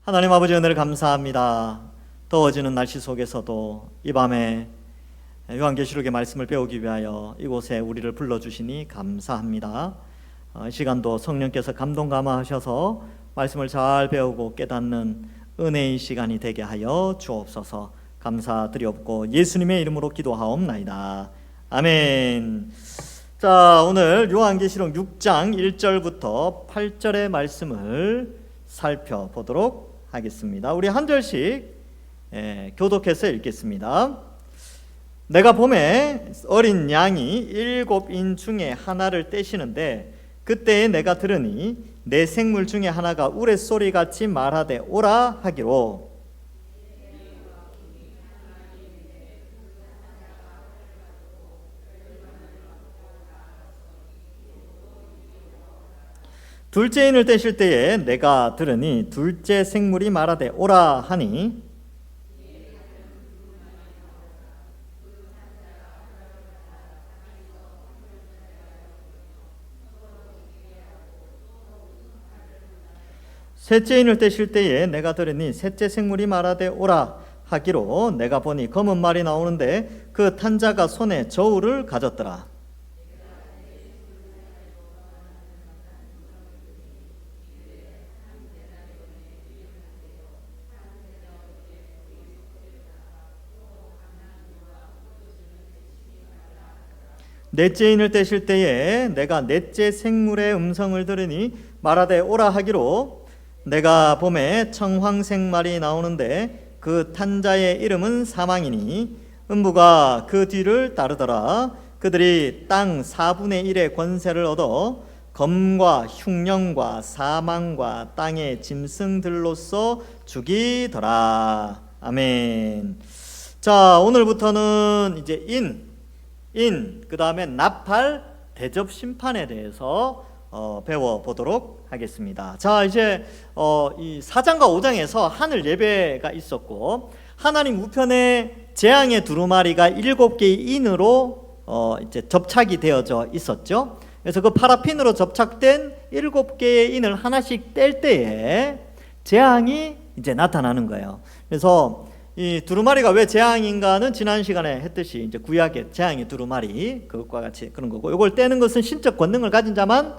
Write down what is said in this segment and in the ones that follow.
하나님 아버지 은혜를 감사합니다. 더워지는 날씨 속에서도 이 밤에 요한계시록의 말씀을 배우기 위하여 이곳에 우리를 불러주시니 감사합니다. 이 시간도 성령께서 감동 감화하셔서 말씀을 잘 배우고 깨닫는 은혜의 시간이 되게 하여 주옵소서. 감사드리옵고 예수님의 이름으로 기도하옵나이다. 아멘. 자, 오늘 요한계시록 6장 1절부터 8절의 말씀을 살펴보도록 하겠습니다. 우리 한 절씩 교독해서 읽겠습니다. 내가 봄에 어린 양이 7인 중에 하나를 떼시는데 그때에 내가 들으니 내 생물 중에 하나가 우레소리같이 말하되 오라 하기로 둘째 인을 떼실 때에 내가 들으니 둘째 생물이 말하되 오라 하니 셋째 인을 떼실 때에 내가 들으니 셋째 생물이 말하되 오라 하기로 내가 보니 검은 말이 나오는데 그 탄 자가 손에 저울을 가졌더라. 넷째 인을 떼실 때에 내가 넷째 생물의 음성을 들으니 말하되 오라 하기로 내가 봄에 청황색 말이 나오는데 그 탄 자의 이름은 사망이니 음부가 그 뒤를 따르더라. 그들이 땅 4분의 1의 권세를 얻어 검과 흉령과 사망과 땅의 짐승들로서 죽이더라. 아멘. 자, 오늘부터는 이제 그 다음에 나팔, 대접 심판에 대해서 배워보도록 하겠습니다. 자, 이제 이 4장과 5장에서 하늘 예배가 있었고 하나님 우편에 재앙의 두루마리가 7개의 인으로 이제 접착이 되어져 있었죠. 그래서 그 파라핀으로 접착된 7개의 인을 하나씩 뗄 때에 재앙이 이제 나타나는 거예요. 그래서 이 두루마리가 왜 재앙인가는 지난 시간에 했듯이 이제 구약의 재앙의 두루마리 그것과 같이 그런 거고, 이걸 떼는 것은 신적 권능을 가진 자만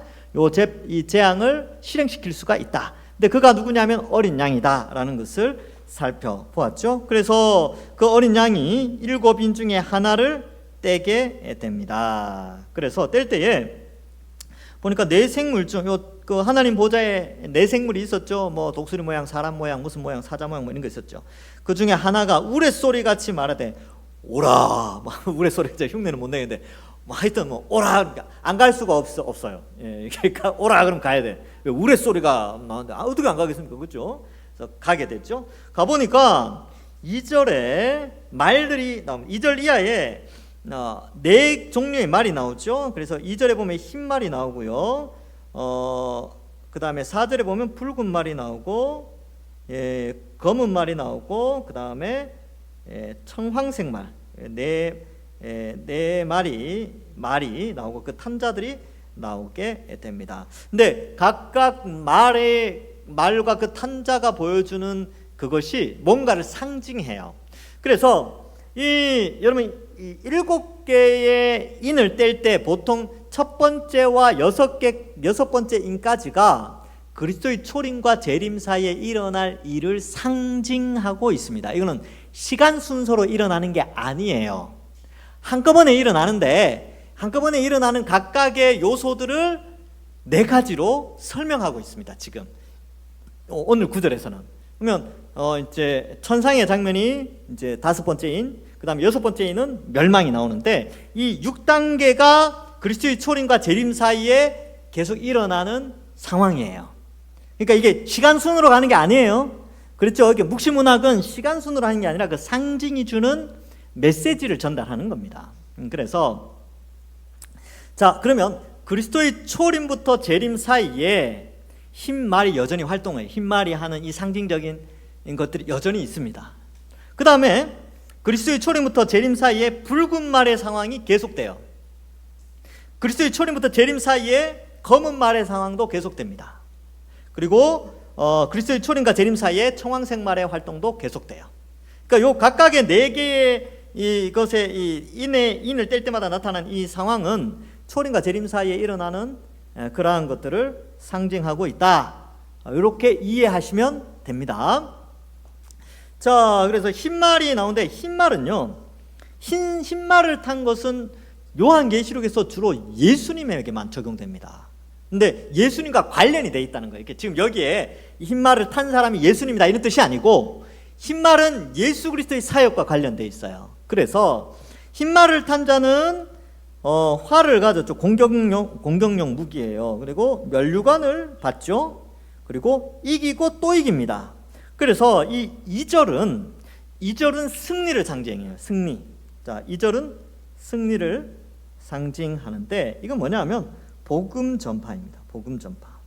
이 재앙을 실행시킬 수가 있다. 근데 그가 누구냐면 어린 양이다라는 것을 살펴보았죠. 그래서 그 어린 양이 7인 중에 하나를 떼게 됩니다. 그래서 뗄 때에 보니까 네 생물 중 그 하나님 보좌에 네 생물이 있었죠. 뭐 독수리 모양, 사람 모양, 무슨 모양, 사자 모양 뭐 이런 거 있었죠. 그 중에 하나가 우레소리 같이 말하되 오라. 우레소리 이제 흉내는 못 내는데 하여튼 뭐 오라. 안 갈 수가 없어요. 예, 그러니까 오라 그럼 가야 돼. 우레소리가 나오는데 어떻게 안 가겠습니까? 그렇죠? 그래서 가게 됐죠. 가 보니까 2절에 말들이 나옵니다. 2절 이하에 네 종류의 말이 나오죠. 그래서 2절에 보면 흰 말이 나오고요. 그 다음에 4절에 보면 붉은 말이 나오고, 검은 말이 나오고, 그 다음에 청황색 말, 네 말이 나오고 그 탄자들이 나오게 됩니다. 근데 각각 말과 그 탄자가 보여주는 그것이 뭔가를 상징해요. 그래서 여러분 7개의 인을 뗄 때 보통 첫 번째와 여섯 번째 인까지가 그리스도의 초림과 재림 사이에 일어날 일을 상징하고 있습니다. 이거는 시간 순서로 일어나는 게 아니에요. 한꺼번에 일어나는데 한꺼번에 일어나는 각각의 요소들을 4가지로 설명하고 있습니다. 지금 오늘 9절에서는 그러면 이제 천상의 장면이 이제 5번째 인, 그 다음에 6번째 인은 멸망이 나오는데 이 6단계가 그리스도의 초림과 재림 사이에 계속 일어나는 상황이에요. 그러니까 이게 시간 순으로 가는 게 아니에요. 그렇죠? 이게 묵시문학은 시간 순으로 하는 게 아니라 그 상징이 주는 메시지를 전달하는 겁니다. 그래서 자, 그러면 그리스도의 초림부터 재림 사이에 흰 말이 여전히 활동해요. 흰 말이 하는 이 상징적인 것들이 여전히 있습니다. 그 다음에 그리스도의 초림부터 재림 사이에 붉은 말의 상황이 계속돼요. 그리스도의 초림부터 재림 사이에 검은 말의 상황도 계속됩니다. 그리고 그리스도의 초림과 재림 사이에 청황생말의 활동도 계속돼요. 그러니까 요 각각의 네 개의 이것의 인을 뗄 때마다 나타난 이 상황은 초림과 재림 사이에 일어나는 그러한 것들을 상징하고 있다. 이렇게 이해하시면 됩니다. 자, 그래서 흰말이 나오는데 흰말은요, 흰말을 탄 것은 요한계시록에서 주로 예수님에게만 적용됩니다. 근데 예수님과 관련이 돼 있다는 거예요. 지금 여기에 흰말을 탄 사람이 예수님이다 이런 뜻이 아니고, 흰말은 예수 그리스도의 사역과 관련돼 있어요. 그래서 흰말을 탄 자는 활을 가졌죠. 공격용 무기예요. 그리고 면류관을 받죠. 그리고 이기고 또 이깁니다. 그래서 이 2절은 승리를 상징해요. 승리. 자, 2절은 승리를 상징하는데, 이건 뭐냐면 복음 전파입니다. 복음 전파.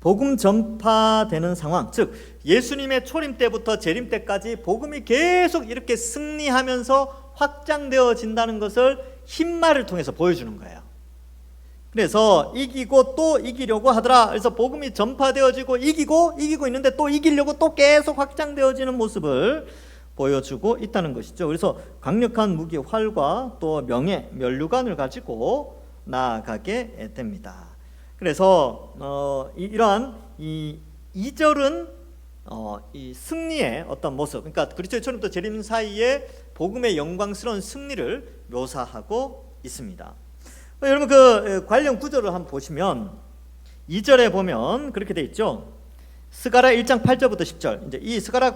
복음 전파되는 상황, 즉 예수님의 초림 때부터 재림 때까지 복음이 계속 이렇게 승리하면서 확장되어진다는 것을 흰말을 통해서 보여주는 거예요. 그래서 이기고 또 이기려고 하더라. 그래서 복음이 전파되어지고 이기고 있는데 또 이기려고 또 계속 확장되어지는 모습을 보여주고 있다는 것이죠. 그래서 강력한 무기 활과 또 명예, 면류관을 가지고 나아가게 됩니다. 그래서 이러한 이 2절은 이 승리의 어떤 모습, 그러니까 그리스도의 초림부터 재림 사이에 복음의 영광스러운 승리를 묘사하고 있습니다. 여러분 그 관련 구절을 한번 보시면 2절에 보면 그렇게 돼 있죠. 스가랴 1장 8절부터 10절. 이제 이 스가랴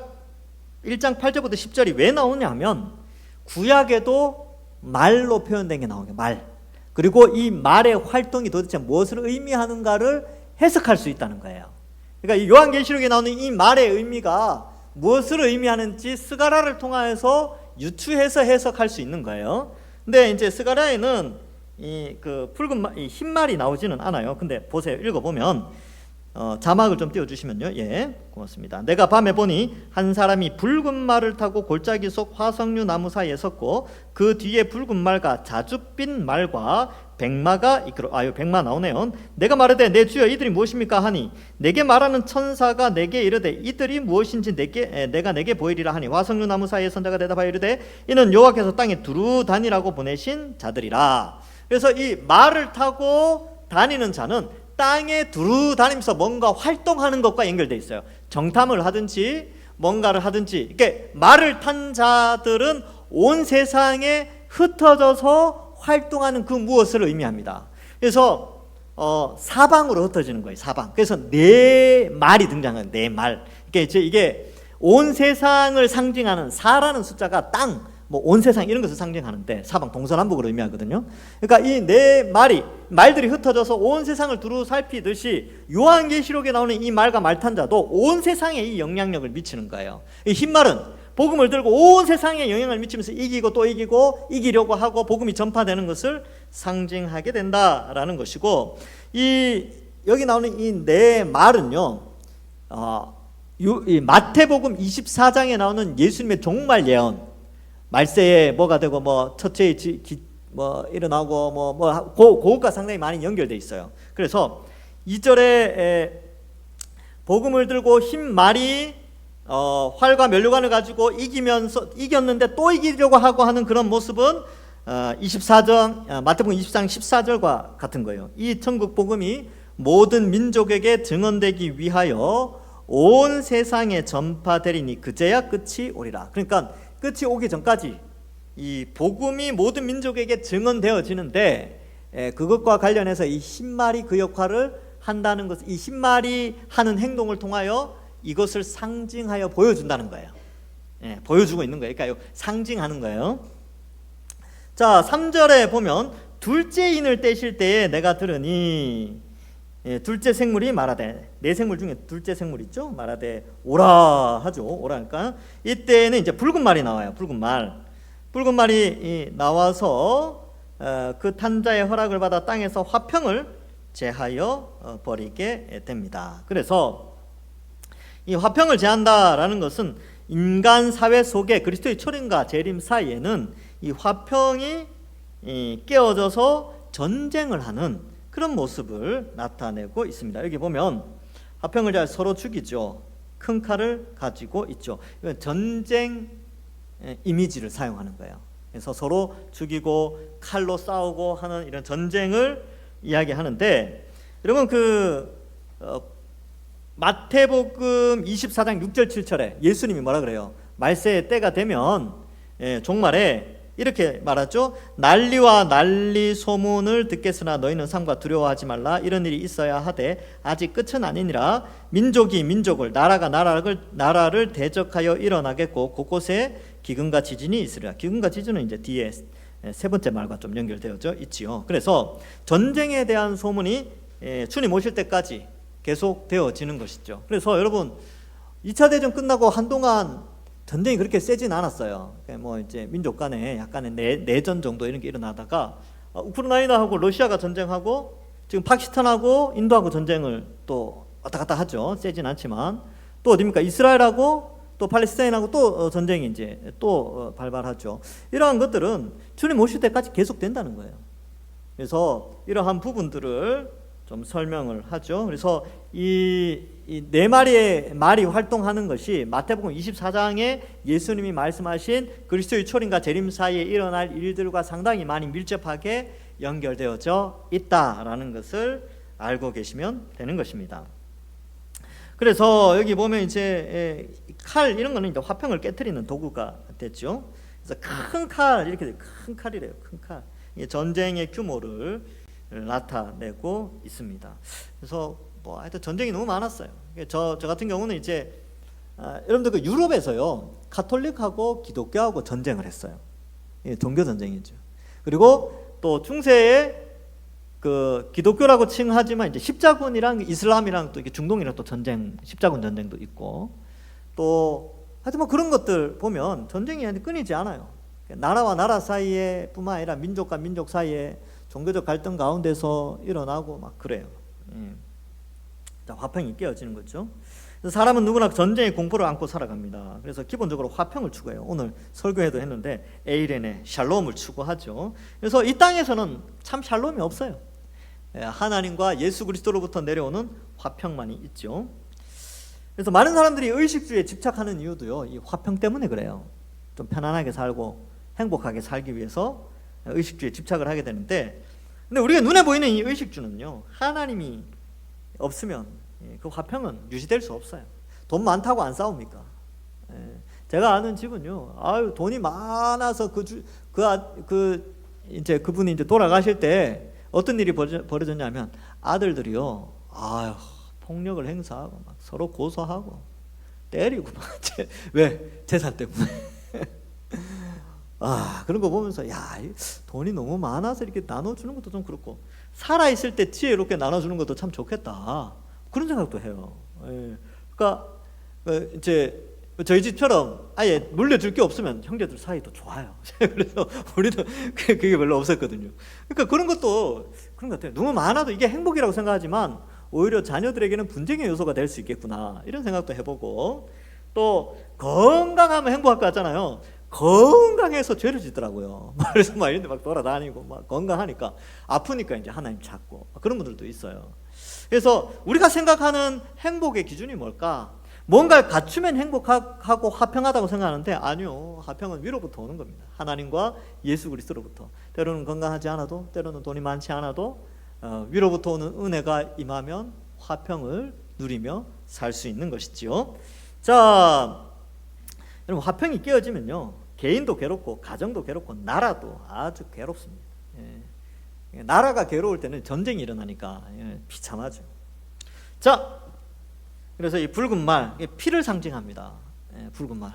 1장 8절부터 10절이 왜 나오냐면 구약에도 말로 표현된 게 나오게 말. 그리고 이 말의 활동이 도대체 무엇을 의미하는가를 해석할 수 있다는 거예요. 그러니까 이 요한계시록에 나오는 이 말의 의미가 무엇을 의미하는지 스가랴를 통해서 유추해서 해석할 수 있는 거예요. 근데 이제 스가랴에는 이 흰 말이 나오지는 않아요. 근데 보세요. 읽어보면 자막을 좀 띄워주시면요. 예, 고맙습니다. 내가 밤에 보니 한 사람이 붉은 말을 타고 골짜기 속 화석류 나무 사이에 섰고 그 뒤에 붉은 말과 자줏빛 말과 백마가 백마 나오네요. 내가 말하되 내 주여 이들이 무엇입니까 하니 내게 말하는 천사가 내게 이르되 이들이 무엇인지 내가 내게 보이리라 하니 화석류 나무 사이에 선 자가 대답하여 이르되 이는 여호와께서 땅에 두루 다니라고 보내신 자들이라. 그래서 이 말을 타고 다니는 자는 땅에 두루 다니면서 뭔가 활동하는 것과 연결되어 있어요. 정탐을 하든지 뭔가를 하든지. 그러니까 말을 탄 자들은 온 세상에 흩어져서 활동하는 그 무엇을 의미합니다. 그래서 사방으로 흩어지는 거예요. 사방. 그래서 네 말이 등장하는 네 말. 그러니까 이게 온 세상을 상징하는 4라는 숫자가 땅, 온 세상 이런 것을 상징하는데 사방 동서남북으로 의미하거든요. 그러니까 이 네 말들이 흩어져서 온 세상을 두루 살피듯이 요한계시록에 나오는 이 말과 말탄 자도 온 세상에 이 영향력을 미치는 거예요. 이 흰말은 복음을 들고 온 세상에 영향을 미치면서 이기고 또 이기고 이기려고 하고 복음이 전파되는 것을 상징하게 된다라는 것이고, 여기 나오는 이 네 말은요, 이 마태복음 24장에 나오는 예수님의 종말 예언, 말세에 뭐가 되고 첫째에 일어나고 그것과 상당히 많이 연결돼 있어요. 그래서 2절에 복음을 들고 흰 말이 활과 면류관을 가지고 이겼는데 또 이기려고 하는 그런 모습은 24장 마태복음 24장 14절과 같은 거예요. 이 천국 복음이 모든 민족에게 증언되기 위하여 온 세상에 전파되리니 그제야 끝이 오리라. 그러니까 끝이 오기 전까지 이 복음이 모든 민족에게 증언되어지는데, 그것과 관련해서 이 흰말이 그 역할을 한다는 것, 이 흰말이 하는 행동을 통하여 이것을 상징하여 보여준다는 거예요. 보여주고 있는 거예요. 그러니까 상징하는 거예요. 자, 3절에 보면 둘째 인을 떼실 때에 내가 들으니, 둘째 생물이 말하되, 네 생물 중에 둘째 생물 있죠? 말하되 오라 하죠. 오라니까 이때는 이제 붉은 말이 나와요. 붉은 말이 나와서 그 탄자의 허락을 받아 땅에서 화평을 제하여 버리게 됩니다. 그래서 이 화평을 제한다라는 것은 인간 사회 속에 그리스도의 초림과 재림 사이에는 이 화평이 깨어져서 전쟁을 하는 그런 모습을 나타내고 있습니다. 여기 보면 화평을 잘 서로 죽이죠. 큰 칼을 가지고 있죠. 이건 전쟁 이미지를 사용하는 거예요. 그래서 서로 죽이고 칼로 싸우고 하는 이런 전쟁을 이야기하는데, 여러분 마태복음 24장 6절 7절에 예수님이 뭐라 그래요? 말세의 때가 되면 종말에 이렇게 말하죠. 난리와 난리 소문을 듣겠으나 너희는 삼가 두려워하지 말라. 이런 일이 있어야 하되 아직 끝은 아니니라. 민족이 민족을, 나라가 나라를 대적하여 일어나겠고 곳곳에 기근과 지진이 있으리라. 기근과 지진은 이제 뒤에 세 번째 말과 좀 연결되어져 있지요. 그래서 전쟁에 대한 소문이 주님 오실 때까지 계속 되어지는 것이죠. 그래서 여러분 2차 대전 끝나고 한동안 전쟁이 그렇게 세진 않았어요. 뭐 이제 민족 간에 약간의 내전 정도 이런 게 일어나다가 우크라이나하고 러시아가 전쟁하고 지금 파키스탄하고 인도하고 전쟁을 또 왔다 갔다 하죠. 세진 않지만 또 어디입니까? 이스라엘하고 또 팔레스타인하고 또 전쟁이 이제 또 발발하죠. 이러한 것들은 주님 오실 때까지 계속 된다는 거예요. 그래서 이러한 부분들을 좀 설명을 하죠. 그래서 이 네 마리의 말이 활동하는 것이 마태복음 24장에 예수님이 말씀하신 그리스도의 초림과 재림 사이에 일어날 일들과 상당히 많이 밀접하게 연결되어져 있다라는 것을 알고 계시면 되는 것입니다. 그래서 여기 보면 이제 칼 이런 거는 이제 화평을 깨트리는 도구가 됐죠. 그래서 큰 칼, 이렇게 큰 칼이래요. 큰 칼. 이게 전쟁의 규모를 나타내고 있습니다. 그래서 뭐 하여튼 전쟁이 너무 많았어요. 저 같은 경우는 이제 여러분들 그 유럽에서요 가톨릭하고 기독교하고 전쟁을 했어요. 종교 전쟁이죠. 그리고 또 중세에 그 기독교라고 칭하지만 이제 십자군이랑 이슬람이랑 또 이게 중동이랑 또 전쟁, 십자군 전쟁도 있고, 또 하여튼 뭐 그런 것들 보면 전쟁이 끊이지 않아요. 나라와 나라 사이에 뿐만 아니라 민족과 민족 사이에 종교적 갈등 가운데서 일어나고 막 그래요. 자, 화평이 깨어지는 거죠. 그래서 사람은 누구나 전쟁의 공포를 안고 살아갑니다. 그래서 기본적으로 화평을 추구해요. 오늘 설교회도 했는데 에이렌의 샬롬을 추구하죠. 그래서 이 땅에서는 참 샬롬이 없어요. 하나님과 예수 그리스도로부터 내려오는 화평만이 있죠. 그래서 많은 사람들이 의식주의에 집착하는 이유도요, 이 화평 때문에 그래요. 좀 편안하게 살고 행복하게 살기 위해서 의식주의에 집착을 하게 되는데, 근데 우리가 눈에 보이는 이 의식주는요, 하나님이 없으면 그 화평은 유지될 수 없어요. 돈 많다고 안 싸웁니까? 제가 아는 집은요, 아유 돈이 많아서 이제 그분이 이제 돌아가실 때 어떤 일이 벌어졌냐면 아들들이요, 아유 폭력을 행사하고 막 서로 고소하고 때리고 막 왜? 재산 때문에. 그런 거 보면서 야, 돈이 너무 많아서 이렇게 나눠주는 것도 좀 그렇고 살아있을 때 지혜롭게 나눠주는 것도 참 좋겠다, 그런 생각도 해요. 그러니까 이제 저희 집처럼 아예 물려줄 게 없으면 형제들 사이도 좋아요. 그래서 우리도 그게 별로 없었거든요. 그러니까 그런 것도 그런 것 같아요. 너무 많아도 이게 행복이라고 생각하지만 오히려 자녀들에게는 분쟁의 요소가 될 수 있겠구나, 이런 생각도 해보고, 또 건강하면 행복할 것 같잖아요. 건강해서 죄를 짓더라고요. 그래서 막 이런 데 막 돌아다니고 막 건강하니까 아프니까 이제 하나님 찾고 그런 분들도 있어요. 그래서 우리가 생각하는 행복의 기준이 뭘까? 뭔가를 갖추면 행복하고 화평하다고 생각하는데 아니요. 화평은 위로부터 오는 겁니다. 하나님과 예수 그리스도로부터. 때로는 건강하지 않아도, 때로는 돈이 많지 않아도 위로부터 오는 은혜가 임하면 화평을 누리며 살 수 있는 것이지요. 자, 여러분 화평이 깨어지면요, 개인도 괴롭고 가정도 괴롭고 나라도 아주 괴롭습니다. 나라가 괴로울 때는 전쟁이 일어나니까 비참하죠. 자, 그래서 이 붉은 말, 피를 상징합니다. 붉은 말.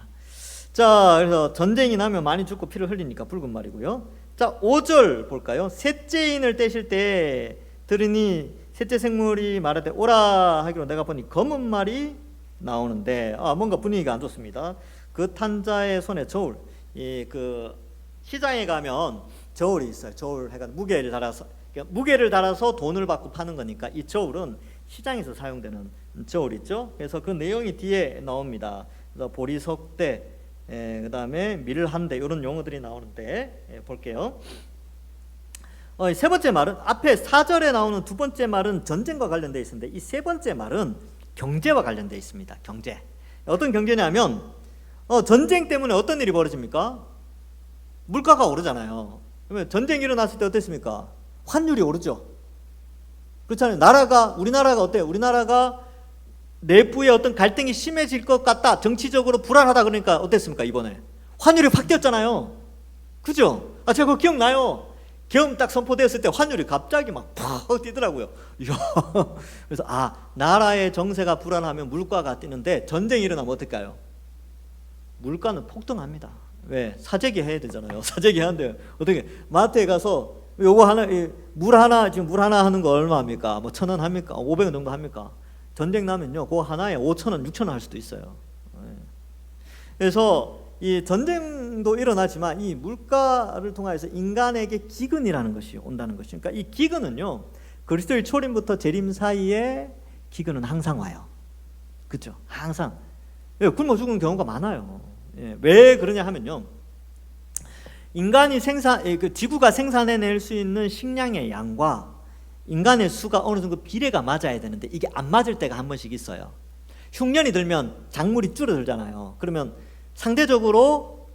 자, 그래서 전쟁이 나면 많이 죽고 피를 흘리니까 붉은 말이고요. 자, 5절 볼까요? 셋째인을 떼실 때 들으니 셋째 생물이 말하되 오라 하기로 내가 보니 검은 말이 나오는데 뭔가 분위기가 안 좋습니다. 그 탄자의 손에 저울, 그 시장에 가면 저울이 있어요. 저울 해가 무게를 달아서 돈을 받고 파는 거니까 이 저울은 시장에서 사용되는 저울 있죠. 그래서 그 내용이 뒤에 나옵니다. 그래서 보리석대, 그 다음에 밀한대, 이런 용어들이 나오는데 볼게요. 세 번째 말은 앞에 4절에 나오는 두 번째 말은 전쟁과 관련되어 있는데 이 세 번째 말은 경제와 관련되어 있습니다. 경제. 어떤 경제냐면 전쟁 때문에 어떤 일이 벌어집니까? 물가가 오르잖아요. 그러면 전쟁이 일어났을 때 어땠습니까? 환율이 오르죠. 그렇잖아요. 우리나라가 어때요? 우리나라가 내부의 어떤 갈등이 심해질 것 같다, 정치적으로 불안하다, 그러니까 어땠습니까? 이번에 환율이 확 뛰었잖아요. 그죠? 제가 그거 기억나요. 계엄 딱 선포되었을 때 환율이 갑자기 막 팍 뛰더라고요. 이야. 그래서 나라의 정세가 불안하면 물가가 뛰는데 전쟁이 일어나면 어떨까요? 물가는 폭등합니다. 왜? 사재기 해야 되잖아요. 사재기 하는데 어떻게 마트에 가서 요거 하나, 지금 물 하나 하는 거 얼마입니까? 뭐 1,000원 합니까? 500원 정도 합니까? 전쟁 나면요, 그거 하나에 5,000원, 6,000원 할 수도 있어요. 그래서 이 전쟁도 일어나지만 이 물가를 통해서 인간에게 기근이라는 것이 온다는 것이죠. 그러니까 이 기근은요, 그리스도의 초림부터 재림 사이에 기근은 항상 와요. 그렇죠? 항상. 굶어 죽은 경우가 많아요. 왜 그러냐 하면요, 인간이 지구가 생산해낼 수 있는 식량의 양과 인간의 수가 어느 정도 비례가 맞아야 되는데 이게 안 맞을 때가 한 번씩 있어요. 흉년이 들면 작물이 줄어들잖아요. 그러면 상대적으로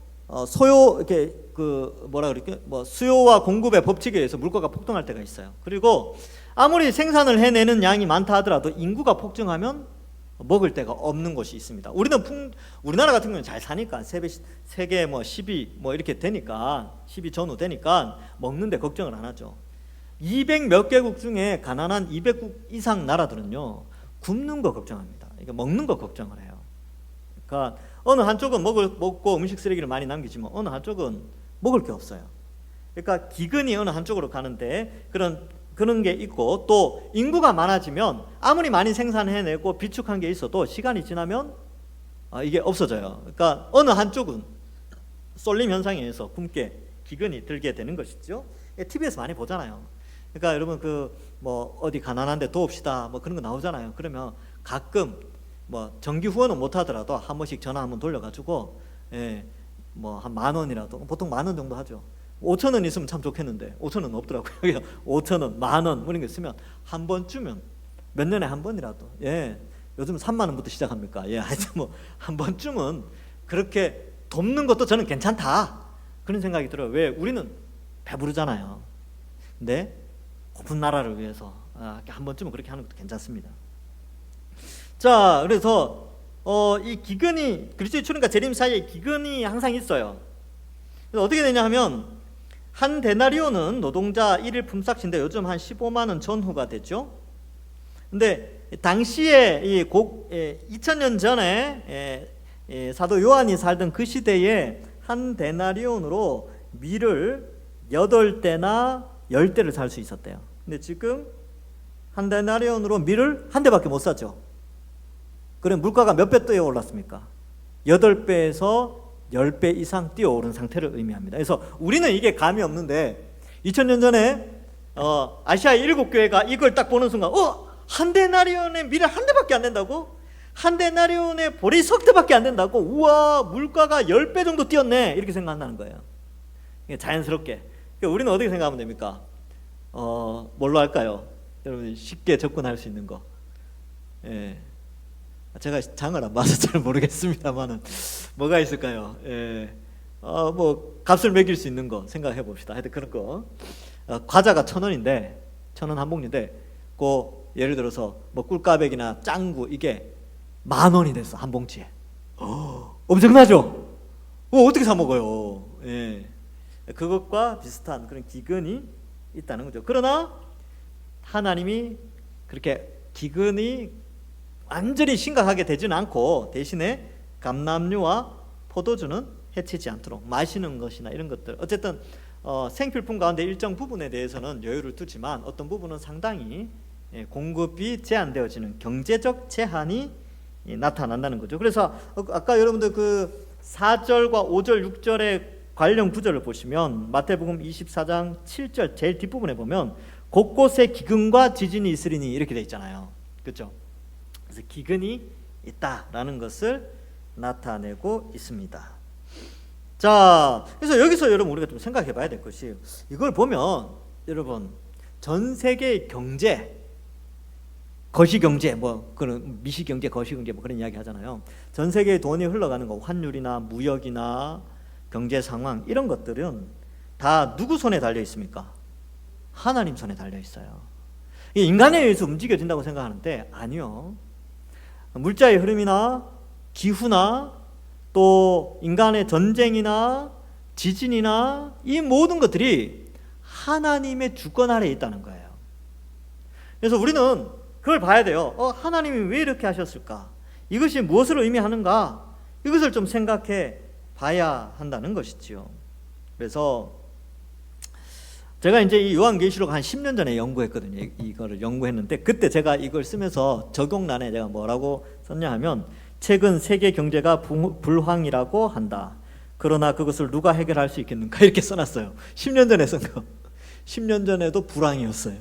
수요와 공급의 법칙에 의해서 물가가 폭등할 때가 있어요. 그리고 아무리 생산을 해내는 양이 많다 하더라도 인구가 폭증하면 먹을 데가 없는 곳이 있습니다. 우리나라 같은 경우는 잘 사니까 세계 10위 이렇게 되니까 10위 전후 되니까 먹는데 걱정을 안 하죠. 200 몇 개국 중에 가난한 200국 이상 나라들은요, 굶는 거 걱정합니다. 그러니까 먹는 거 걱정을 해요. 그러니까 어느 한쪽은 먹고 음식 쓰레기를 많이 남기지만 어느 한쪽은 먹을 게 없어요. 그러니까 기근이 어느 한쪽으로 가는데 그런 게 있고, 또 인구가 많아지면 아무리 많이 생산해내고 비축한 게 있어도 시간이 지나면 이게 없어져요. 그러니까 어느 한쪽은 쏠림 현상에 의해서 굶게 기근이 들게 되는 것이죠. TV에서 많이 보잖아요. 그러니까 여러분 어디 가난한데 도웁시다 그런 거 나오잖아요. 그러면 가끔 정기 후원은 못 하더라도 한 번씩 전화 한번 돌려가지고 한 10,000원이라도, 보통 10,000원 정도 하죠. 5,000원 있으면 참 좋겠는데 5,000원 없더라고요. 5,000원, 10,000원 이런 거 있으면 한 번 주면, 몇 년에 한 번이라도, 요즘 3만 원부터 시작합니까? 하여튼 한 번 주면 그렇게 돕는 것도 저는 괜찮다, 그런 생각이 들어요. 왜? 우리는 배부르잖아요. 근데 고픈 나라를 위해서 한 번쯤은 그렇게 하는 것도 괜찮습니다. 자, 그래서 이 기근이, 그리스도의 초림과 재림 사이에 기근이 항상 있어요. 그래서 어떻게 되냐 하면, 한 데나리온은 노동자 1일 품삯인데 요즘 한 15만 원 전후가 되죠. 근데 당시에 2000년 전에 사도 요한이 살던 그 시대에 한 데나리온으로 밀을 8대나 10대를 살 수 있었대요. 근데 지금 한 데나리온으로 밀을 한 대밖에 못 사죠. 그럼 물가가 몇 배 뛰어 올랐습니까? 8배에서 10배 이상 뛰어오른 상태를 의미합니다. 그래서 우리는 이게 감이 없는데 2000년 전에 아시아의 7교회가 이걸 딱 보는 순간 한 데나리온의 밀을 한 대밖에 안 된다고? 한 데나리온의 보리 석 대밖에 안 된다고? 우와, 물가가 10배 정도 뛰었네, 이렇게 생각한다는 거예요. 자연스럽게. 그러니까 우리는 어떻게 생각하면 됩니까? 뭘로 할까요? 여러분 쉽게 접근할 수 있는 거. 제가 장을 안 봐서 잘 모르겠습니다만은 뭐가 있을까요? 값을 매길 수 있는 거 생각해 봅시다. 하여튼 그런 거. 과자가 1,000원인데 1,000원 한 봉지인데 예를 들어서 꿀까백이나 짱구 이게 10,000원이 됐어, 한 봉지에. 엄청나죠? 어떻게 사 먹어요? 그것과 비슷한 그런 기근이 있다는 거죠. 그러나 하나님이 그렇게 기근이 완전히 심각하게 되지는 않고, 대신에 감람류와 포도주는 해치지 않도록 마시는 것이나 이런 것들, 어쨌든 생필품 가운데 일정 부분에 대해서는 여유를 두지만 어떤 부분은 상당히 공급이 제한되어지는 경제적 제한이 나타난다는 거죠. 그래서 아까 여러분들 그 4절과 5절, 6절의 관련 구절을 보시면 마태복음 24장 7절 제일 뒷부분에 보면 곳곳에 기근과 지진이 있으리니 이렇게 돼 있잖아요. 그렇죠? 그래서 기근이 있다라는 것을 나타내고 있습니다. 자, 그래서 여기서 여러분 우리가 좀 생각해 봐야 될 것이, 이걸 보면 여러분 전 세계의 경제, 거시경제 뭐 그런 미시경제, 거시경제 뭐 그런 이야기 하잖아요. 전 세계의 돈이 흘러가는 거, 환율이나 무역이나 경제 상황 이런 것들은 다 누구 손에 달려 있습니까? 하나님 손에 달려 있어요. 인간에 의해서 움직여진다고 생각하는데 아니요. 물자의 흐름이나 기후나 또 인간의 전쟁이나 지진이나 이 모든 것들이 하나님의 주권 아래에 있다는 거예요. 그래서 우리는 그걸 봐야 돼요. 하나님이 왜 이렇게 하셨을까? 이것이 무엇을 의미하는가? 이것을 좀 생각해 봐야 한다는 것이지요. 그래서 제가 이제 이 요한계시록 한 10년 전에 연구했거든요. 이거를 연구했는데 그때 제가 이걸 쓰면서 적용란에 제가 뭐라고 썼냐 하면 최근 세계 경제가 불황이라고 한다. 그러나 그것을 누가 해결할 수 있겠는가 이렇게 써놨어요. 10년 전에 쓴 거. 10년 전에도 불황이었어요.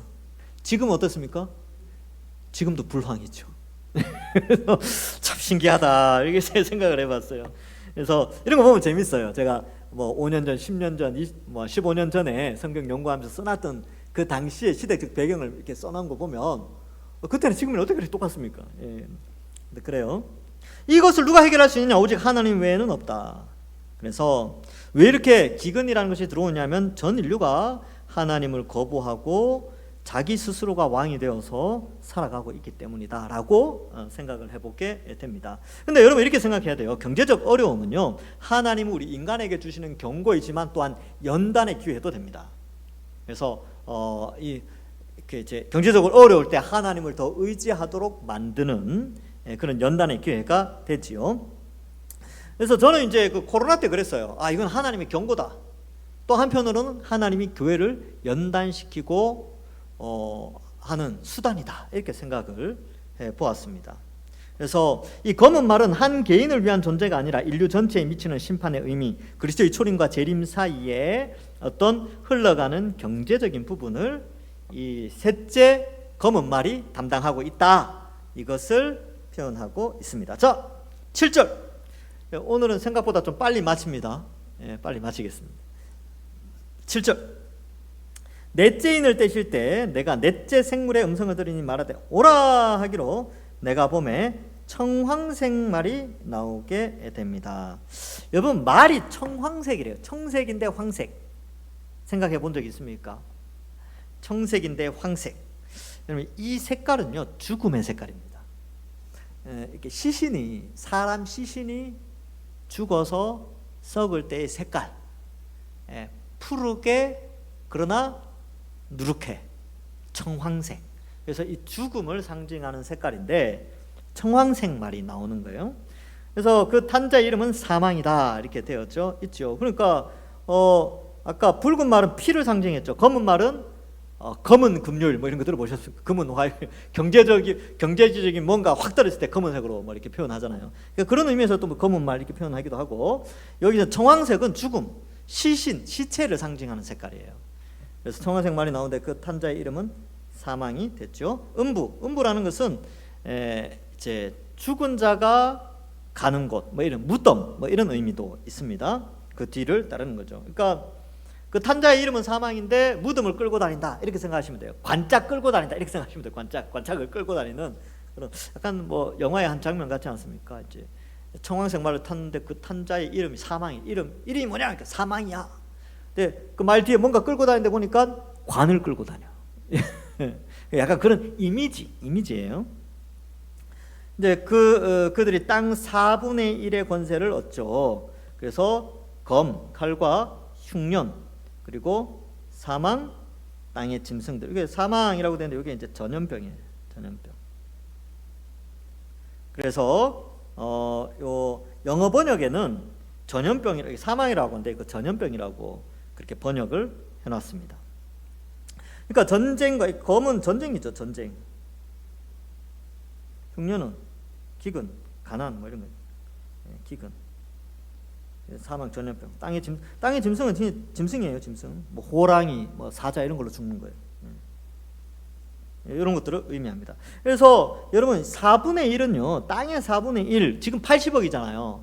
지금 어떻습니까? 지금도 불황이죠. 참 신기하다 이렇게 생각을 해봤어요. 그래서 이런 거 보면 재밌어요. 제가 뭐 5년 전, 10년 전, 15년 전에 성경 연구하면서 써놨던 그 당시의 시대적 배경을 이렇게 써놓은 거 보면 그때는 지금은 어떻게 그렇게 똑같습니까? 예. 근데 그래요. 이것을 누가 해결할 수 있느냐? 오직 하나님 외에는 없다. 그래서 왜 이렇게 기근이라는 것이 들어오냐면 전 인류가 하나님을 거부하고 자기 스스로가 왕이 되어서 살아가고 있기 때문이다 라고 생각을 해보게 됩니다. 근데 여러분 이렇게 생각해야 돼요. 경제적 어려움은요 하나님은 우리 인간에게 주시는 경고이지만 또한 연단의 기회도 됩니다. 그래서 이렇게 이제 경제적으로 어려울 때 하나님을 더 의지하도록 만드는 그런 연단의 기회가 되지요. 그래서 저는 이제 그 코로나 때 그랬어요. 이건 하나님의 경고다. 또 한편으로는 하나님이 교회를 연단시키고 하는 수단이다 이렇게 생각을 해보았습니다. 그래서 이 검은 말은 한 개인을 위한 존재가 아니라 인류 전체에 미치는 심판의 의미, 그리스도의 초림과 재림 사이에 어떤 흘러가는 경제적인 부분을 이 셋째 검은 말이 담당하고 있다 이것을 표현하고 있습니다. 자 7절 오늘은 생각보다 좀 빨리 마칩니다. 빨리 마치겠습니다. 7절 넷째 인을 떼실 때 내가 넷째 생물의 음성을 들으니 말하되 오라 하기로 내가 봄에 청황색 말이 나오게 됩니다. 여러분 말이 청황색이래요. 청색인데 황색 생각해 본 적 있습니까? 청색인데 황색. 여러분 이 색깔은요 죽음의 색깔입니다. 이렇게 시신이 사람 시신이 죽어서 썩을 때의 색깔 푸르게 그러나 누렇게 청황색. 그래서 이 죽음을 상징하는 색깔인데 청황색 말이 나오는 거예요. 그래서 그 탄자의 이름은 사망이다 이렇게 되었죠. 있죠. 그러니까 아까 붉은 말은 피를 상징했죠. 검은 말은 검은 금요일 뭐 이런 거 들어보셨어요? 금은 화요일. 경제적인 뭔가 확 떨어질 때 검은색으로 뭐 이렇게 표현하잖아요. 그러니까 그런 의미에서 또 검은 말 이렇게 표현하기도 하고 여기서 청황색은 죽음, 시신, 시체를 상징하는 색깔이에요. 그래서 청황색 말이 나오는데 그 탄자의 이름은 사망이 됐죠. 음부라는 것은 이제 죽은 자가 가는 곳, 뭐 이런 무덤, 뭐 이런 의미도 있습니다. 그 뒤를 따르는 거죠. 그러니까 그 탄자의 이름은 사망인데 무덤을 끌고 다닌다 이렇게 생각하시면 돼요. 관짝 끌고 다닌다 이렇게 생각하시면 돼요. 관짝을 끌고 다니는 그런 약간 뭐 영화의 한 장면 같지 않습니까? 이제 청황색 말을 탔는데 그 탄자의 이름이 사망이 이름이 뭐냐? 그러니까 사망이야. 근데 그 말 뒤에 뭔가 끌고 다니는데 보니까 관을 끌고 다녀. 약간 그런 이미지예요. 이제 그들이 땅 4분의 1의 권세를 얻죠. 그래서 검, 칼과 흉년 그리고 사망, 땅의 짐승들. 이게 사망이라고 되는데 이게 이제 전염병이에요. 전염병. 그래서 요 영어 번역에는 전염병이라고 사망이라고 하는데 그 전염병이라고 그렇게 번역을 해놨습니다. 그러니까 전쟁과 검은 전쟁이죠. 전쟁. 흉년은 기근, 가난 뭐 이런 거. 기근. 사망, 전염병. 땅의 짐승은 짐승이에요. 짐승. 뭐 호랑이, 뭐 사자 이런 걸로 죽는 거예요. 이런 것들을 의미합니다. 그래서 여러분 4분의 1은요. 땅의 4분의 1 지금 80억이잖아요.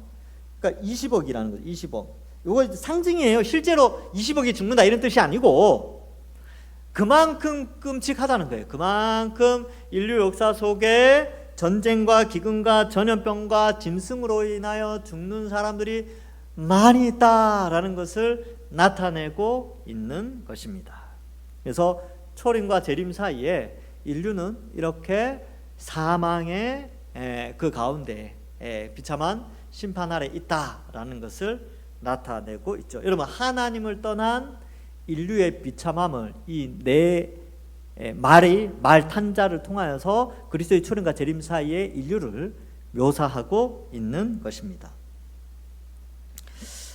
그러니까 20억이라는 거죠. 20억. 이거 상징이에요. 실제로 20억이 죽는다 이런 뜻이 아니고 그만큼 끔찍하다는 거예요. 그만큼 인류 역사 속에 전쟁과 기근과 전염병과 짐승으로 인하여 죽는 사람들이 많이 있다라는 것을 나타내고 있는 것입니다. 그래서 초림과 재림 사이에 인류는 이렇게 사망의 그 가운데 비참한 심판 아래 있다라는 것을 나타내고 있죠. 여러분, 하나님을 떠난 인류의 비참함을 이 네 말 탄자를 통하여서 그리스도의 초림과 재림 사이에 인류를 묘사하고 있는 것입니다.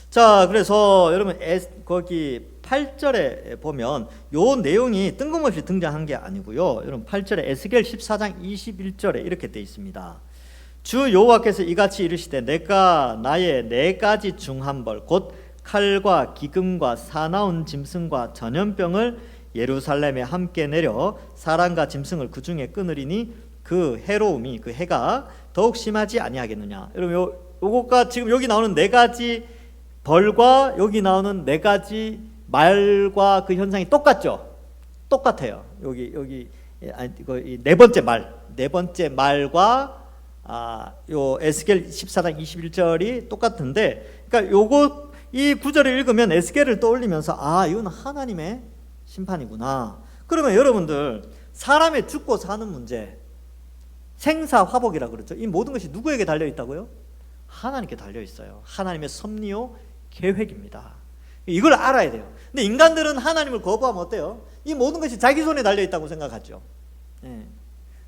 자, 그래서 여러분 거기 8절에 보면 요 내용이 뜬금없이 등장한 게 아니고요. 여러분 8절에 에스겔 14장 21절에 이렇게 되어 있습니다. 주 여호와께서 이같이 이르시되 내가 나의 네 가지 중한 벌 곧 칼과 기근과 사나운 짐승과 전염병을 예루살렘에 함께 내려 사람과 짐승을 그 중에 끊으리니 그 해로움이 그 해가 더욱 심하지 아니하겠느냐. 여러분 요것과 지금 여기 나오는 네 가지 벌과 여기 나오는 네 가지 말과 그 현상이 똑같죠? 똑같아요. 여기 네 번째 말과 요 에스겔 14장 21절이 똑같은데, 그러니까 이 구절을 읽으면 에스겔을 떠올리면서 이건 하나님의 심판이구나. 그러면 여러분들, 사람의 죽고 사는 문제, 생사화복이라고 그러죠. 이 모든 것이 누구에게 달려 있다고요? 하나님께 달려 있어요. 하나님의 섭리요 계획입니다. 이걸 알아야 돼요. 근데 인간들은 하나님을 거부하면 어때요? 이 모든 것이 자기 손에 달려 있다고 생각하죠.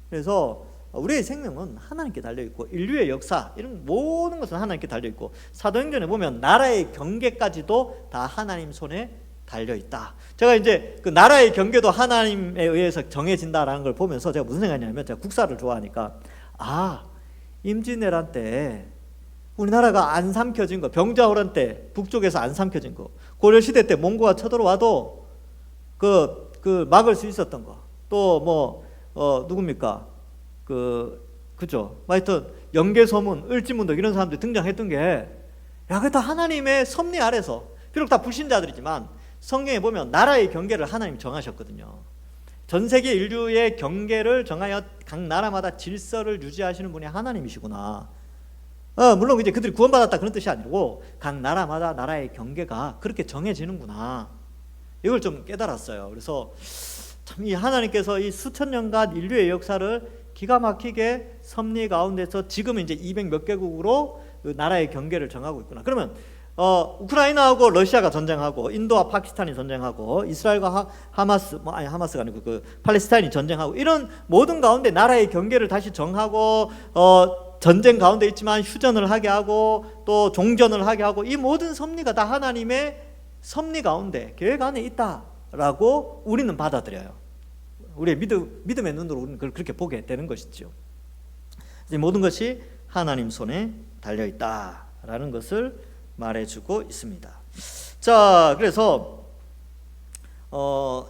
그래서 우리의 생명은 하나님께 달려 있고 인류의 역사 이런 모든 것은 하나님께 달려 있고 사도행전에 보면 나라의 경계까지도 다 하나님 손에 달려 있다. 제가 이제 그 나라의 경계도 하나님에 의해서 정해진다라는 걸 보면서 제가 무슨 생각이냐면, 제가 국사를 좋아하니까 임진왜란 때 우리나라가 안 삼켜진 거, 병자호란 때 북쪽에서 안 삼켜진 거, 고려시대 때 몽고가 쳐들어와도 그 막을 수 있었던 거, 또 누굽니까? 그죠? 하여튼 영계소문, 을지문덕 이런 사람들이 등장했던 게, 그게 다 하나님의 섭리 아래서, 비록 다 불신자들이지만 성경에 보면 나라의 경계를 하나님이 정하셨거든요. 전 세계 인류의 경계를 정하여 각 나라마다 질서를 유지하시는 분이 하나님이시구나. 물론 이제 그들이 구원받았다 그런 뜻이 아니고 각 나라마다 나라의 경계가 그렇게 정해지는구나. 이걸 좀 깨달았어요. 그래서 참 이 하나님께서 이 수천 년간 인류의 역사를 기가 막히게 섭리 가운데서 지금 이제 200몇 개국으로 그 나라의 경계를 정하고 있구나. 그러면 우크라이나하고 러시아가 전쟁하고 인도와 파키스탄이 전쟁하고 이스라엘과 하마스가 아니고 그 팔레스타인이 전쟁하고 이런 모든 가운데 나라의 경계를 다시 정하고 전쟁 가운데 있지만 휴전을 하게 하고 또 종전을 하게 하고 이 모든 섭리가 다 하나님의 섭리 가운데 계획 안에 있다라고 우리는 받아들여요. 우리의 믿음의 눈으로 우리는 그걸 그렇게 보게 되는 것이죠. 이 모든 것이 하나님 손에 달려 있다라는 것을 말해주고 있습니다. 자, 그래서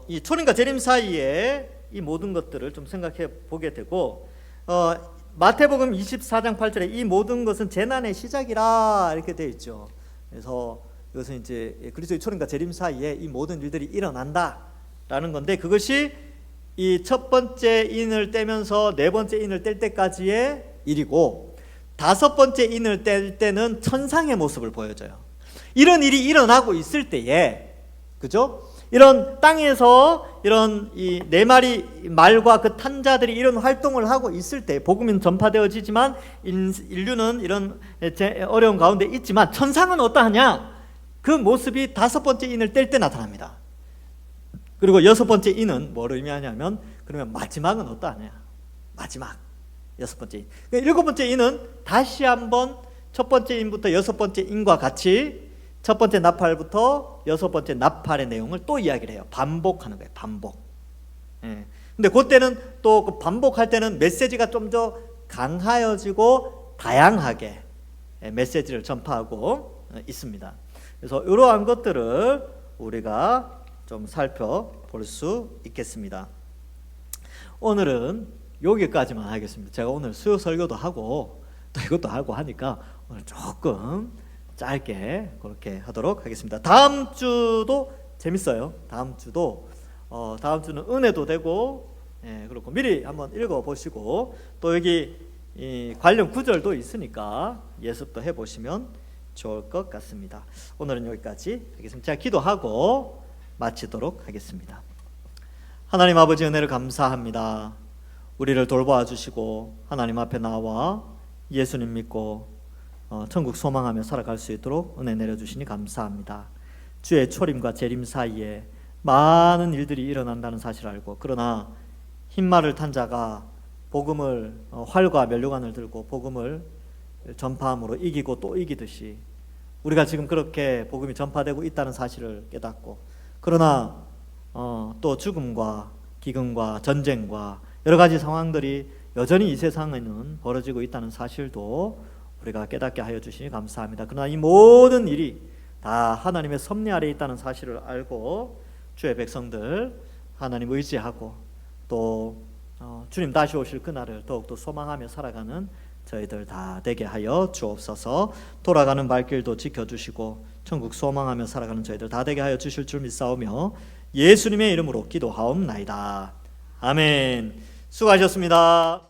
이 초림과 재림 사이에 이 모든 것들을 좀 생각해 보게 되고, 마태복음 24장 8절에 이 모든 것은 재난의 시작이라 이렇게 되어 있죠. 그래서 이것은 이제 그리스도의 초림과 재림 사이에 이 모든 일들이 일어난다라는 건데, 그것이 이 첫 번째 인을 떼면서 네 번째 인을 뗄 때까지의 일이고, 다섯 번째 인을 뗄 때는 천상의 모습을 보여줘요. 이런 일이 일어나고 있을 때에, 그죠? 이런 땅에서 이런 이 네 마리 말과 그 탄자들이 이런 활동을 하고 있을 때, 복음은 전파되어지지만 인류는 이런 어려운 가운데 있지만 천상은 어떠하냐? 그 모습이 다섯 번째 인을 뗄 때 나타납니다. 그리고 여섯 번째 인은 뭐를 의미하냐면, 그러면 마지막은 어떠하냐? 마지막 여섯 번째 인. 일곱 번째 인은 다시 한번 첫 번째 인부터 여섯 번째 인과 같이 첫 번째 나팔부터 여섯 번째 나팔의 내용을 또 이야기를 해요. 반복하는 거예요. 반복. 근데 그때는 또 그 반복할 때는 메시지가 좀 더 강하여지고 다양하게 메시지를 전파하고 있습니다. 그래서 이러한 것들을 우리가 좀 살펴볼 수 있겠습니다. 오늘은 여기까지만 하겠습니다. 제가 오늘 수요 설교도 하고 또 이것도 하고 하니까 오늘 조금 짧게 그렇게 하도록 하겠습니다. 다음 주도 재밌어요. 다음 주도 다음 주는 은혜도 되고, 그렇고 미리 한번 읽어보시고 또 여기 이 관련 구절도 있으니까 예습도 해보시면 좋을 것 같습니다. 오늘은 여기까지 하겠습니다. 제가 기도하고 마치도록 하겠습니다. 하나님 아버지, 은혜를 감사합니다. 우리를 돌보아 주시고 하나님 앞에 나와 예수님 믿고 천국 소망하며 살아갈 수 있도록 은혜 내려주시니 감사합니다. 주의 초림과 재림 사이에 많은 일들이 일어난다는 사실을 알고, 그러나 흰말을 탄 자가 복음을 활과 면류관을 들고 복음을 전파함으로 이기고 또 이기듯이 우리가 지금 그렇게 복음이 전파되고 있다는 사실을 깨닫고, 그러나 또 죽음과 기근과 전쟁과 여러 가지 상황들이 여전히 이 세상에는 벌어지고 있다는 사실도 우리가 깨닫게 하여 주시니 감사합니다. 그러나 이 모든 일이 다 하나님의 섭리 아래에 있다는 사실을 알고 주의 백성들 하나님 의지하고 또 주님 다시 오실 그날을 더욱더 소망하며 살아가는 저희들 다 되게 하여 주옵소서. 돌아가는 발길도 지켜주시고 천국 소망하며 살아가는 저희들 다 되게 하여 주실 줄 믿사오며 예수님의 이름으로 기도하옵나이다. 아멘. 수고하셨습니다.